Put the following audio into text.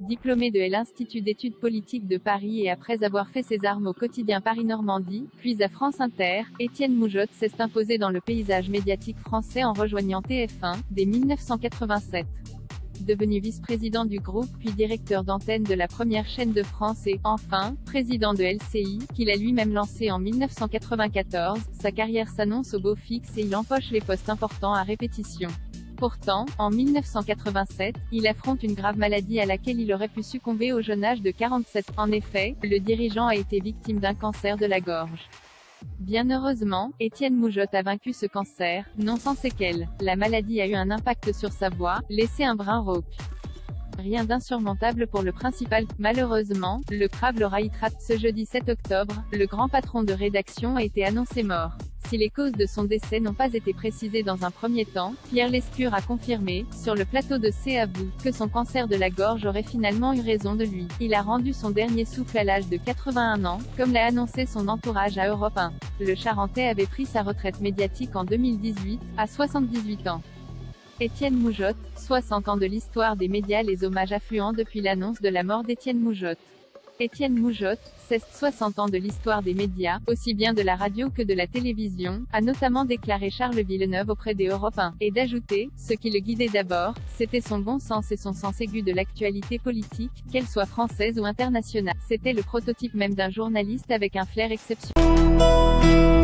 diplômé de l'Institut d'études politiques de Paris et après avoir fait ses armes au quotidien Paris-Normandie, puis à France Inter, Étienne Moujotte s'est imposé dans le paysage médiatique français en rejoignant TF1, dès 1987. Devenu vice-président du groupe puis directeur d'antenne de la première chaîne de France et, enfin, président de LCI, qu'il a lui-même lancé en 1994, sa carrière s'annonce au beau fixe et il empoche les postes importants à répétition. Pourtant, en 1987, il affronte une grave maladie à laquelle il aurait pu succomber au jeune âge de 47. En effet, le dirigeant a été victime d'un cancer de la gorge. Bien heureusement, Étienne Moujotte a vaincu ce cancer, non sans séquelles. La maladie a eu un impact sur sa voix, laissé un brin rauque. Rien d'insurmontable pour le principal. Malheureusement, le crabe l'aura étranglé. Ce jeudi 7 octobre, le grand patron de rédaction a été annoncé mort. Si les causes de son décès n'ont pas été précisées dans un premier temps, Pierre Lescure a confirmé, sur le plateau de C'est à vous, que son cancer de la gorge aurait finalement eu raison de lui. Il a rendu son dernier souffle à l'âge de 81 ans, comme l'a annoncé son entourage à Europe 1. Le Charentais avait pris sa retraite médiatique en 2018, à 78 ans. Étienne Moujotte, 60 ans de l'histoire des médias. Les hommages affluents depuis l'annonce de la mort d'Étienne Moujotte. Étienne Moujotte, 60 ans de l'histoire des médias, aussi bien de la radio que de la télévision, a notamment déclaré Charles Villeneuve auprès des Europe 1, et d'ajouter, ce qui le guidait d'abord, c'était son bon sens et son sens aigu de l'actualité politique, qu'elle soit française ou internationale. C'était le prototype même d'un journaliste avec un flair exceptionnel.